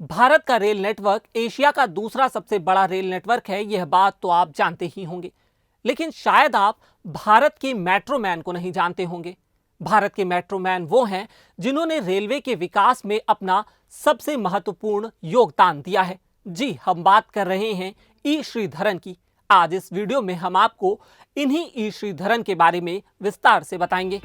भारत का rail network Asia का दूसरा सबसे बड़ा रेल नेटवर्क है, यह बात तो आप जानते ही होंगे। लेकिन शायद आप भारत के मेट्रो मैन को नहीं जानते होंगे। भारत के मेट्रो मैन वो हैं जिन्होंने रेलवे के विकास में अपना सबसे महत्वपूर्ण योगदान दिया है। जी, हम बात कर रहे हैं ई श्रीधरन की। आज इस वीडियो में हम आपको इन्हीं ई श्रीधरन के बारे में विस्तार से बताएंगे।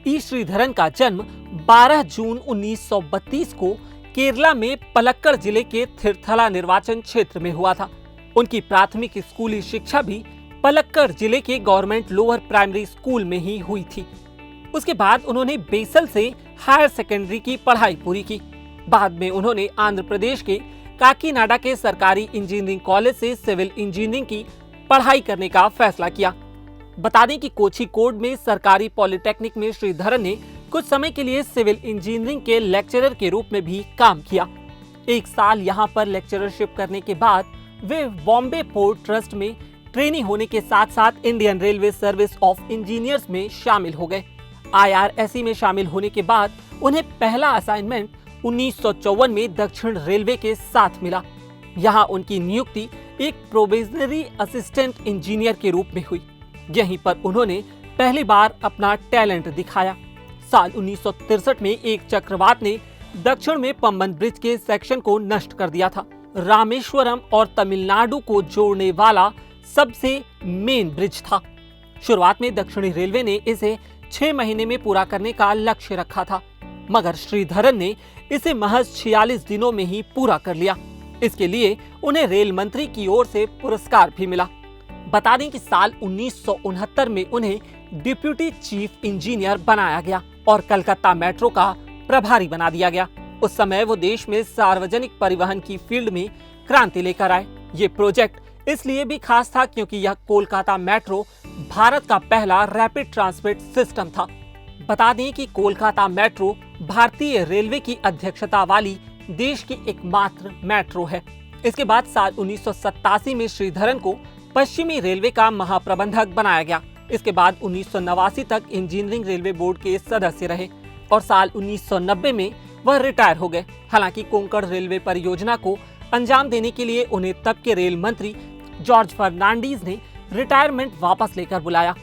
ई श्रीधरन का जन्म 12 जून 1932 को केरला में पलक्कड़ जिले के थिरथला निर्वाचन क्षेत्र में हुआ था। उनकी प्राथमिक स्कूली शिक्षा भी पलक्कड़ जिले के गवर्नमेंट लोअर प्राइमरी स्कूल में ही हुई थी। उसके बाद उन्होंने बेसल से हायर सेकेंडरी की पढ़ाई पूरी की। बाद में उन्होंने आंध्र प्रदेश के काकीनाडा के सरकारी इंजीनियरिंग कॉलेज से सिविल इंजीनियरिंग की पढ़ाई करने का फैसला किया। बता दें कि कोझिकोड में सरकारी पॉलिटेक्निक में श्रीधरन ने कुछ समय के लिए सिविल इंजीनियरिंग के लेक्चरर के रूप में भी काम किया। एक साल यहाँ पर लेक्चररशिप करने के बाद वे बॉम्बे पोर्ट ट्रस्ट में ट्रेनी होने के साथ साथ Indian railway service of engineers में शामिल हो गए। IRSE में शामिल होने के बाद उन्हें पहला असाइनमेंट 1954 में दक्षिण रेलवे के साथ मिला। यहाँ उनकी नियुक्ति एक प्रोबेशनरी असिस्टेंट इंजीनियर के रूप में हुई। यहीं पर उन्होंने पहली बार अपना टैलेंट दिखाया। साल 1963 में एक चक्रवात ने दक्षिण में पंबन ब्रिज के सेक्शन को नष्ट कर दिया था। रामेश्वरम और तमिलनाडु को जोड़ने वाला सबसे मेन ब्रिज था। शुरुआत में दक्षिणी रेलवे ने इसे 6 महीने में पूरा करने का लक्ष्य रखा था, मगर श्रीधरन ने इसे महज 46 दिनों में ही पूरा कर लिया। इसके लिए उन्हें रेल मंत्री की ओर से पुरस्कार भी मिला। बता दें कि साल 1969 में उन्हें डिप्यूटी चीफ इंजीनियर बनाया गया और कलकत्ता मेट्रो का प्रभारी बना दिया गया। उस समय वो देश में सार्वजनिक परिवहन की फील्ड में क्रांति लेकर आए। ये प्रोजेक्ट इसलिए भी खास था क्योंकि यह कोलकाता मेट्रो भारत का पहला रैपिड ट्रांसमिट सिस्टम था। बता दें कि कोलकाता मेट्रो भारतीय रेलवे की अध्यक्षता वाली देश की एकमात्र मेट्रो है। इसके बाद साल 1987 में श्रीधरन को पश्चिमी रेलवे का महाप्रबंधक बनाया गया। इसके बाद 1989 तक इंजीनियरिंग रेलवे बोर्ड के सदस्य रहे और साल 1990 में वह रिटायर हो गए। हालांकि कोंकण रेलवे परियोजना को अंजाम देने के लिए उन्हें तब के रेल मंत्री जॉर्ज फर्नांडीज ने रिटायरमेंट वापस लेकर बुलाया।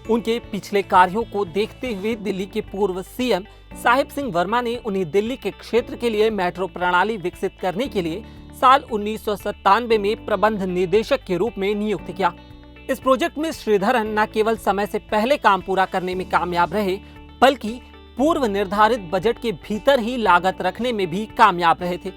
उनके पिछले कार्यों को देखते हुए दिल्ली के पूर्व सीएम साहिब सिंह वर्मा ने उन्हें दिल्ली के क्षेत्र के लिए मेट्रो प्रणाली विकसित करने के लिए साल 1997 में प्रबंध निदेशक के रूप में नियुक्त किया। इस प्रोजेक्ट में श्रीधरन न केवल समय से पहले काम पूरा करने में कामयाब रहे, बल्कि पूर्व निर्धारित बजट के भीतर ही लागत रखने में भी कामयाब रहे थे।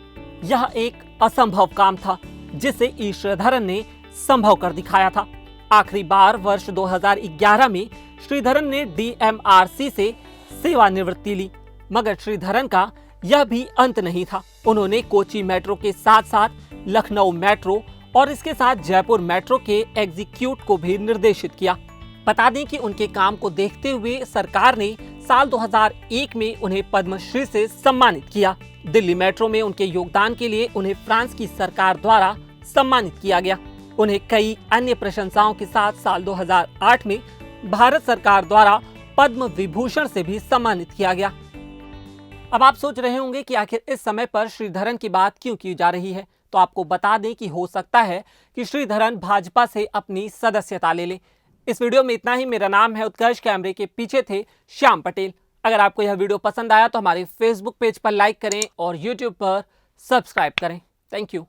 यह एक असंभव काम था जिसे ई श्रीधरन ने संभव कर दिखाया था। आखिरी बार वर्ष 2011 में श्रीधरन ने DMRC से सेवानिवृत्ति ली, मगर श्रीधरन का यह भी अंत नहीं था। उन्होंने कोची मेट्रो के साथ साथ लखनऊ मेट्रो और इसके साथ जयपुर मेट्रो के एग्जीक्यूट को भी निर्देशित किया। बता दें कि उनके काम को देखते हुए सरकार ने साल 2001 में उन्हें पद्मश्री से सम्मानित किया। दिल्ली मेट्रो में उनके योगदान के लिए उन्हें फ्रांस की सरकार द्वारा सम्मानित किया गया। उन्हें कई अन्य प्रशंसाओं के साथ साल 2008 में भारत सरकार द्वारा पद्म विभूषण से भी सम्मानित किया गया। अब आप सोच रहे होंगे कि आखिर इस समय पर श्रीधरन की बात क्यों की जा रही है, तो आपको बता दें कि हो सकता है कि श्रीधरन भाजपा से अपनी सदस्यता ले लें। इस वीडियो में इतना ही। मेरा नाम है उत्कर्ष, कैमरे के पीछे थे श्याम पटेल। अगर आपको यह वीडियो पसंद आया तो हमारे फेसबुक पेज पर लाइक करें और यूट्यूब पर सब्सक्राइब करें। Thank you.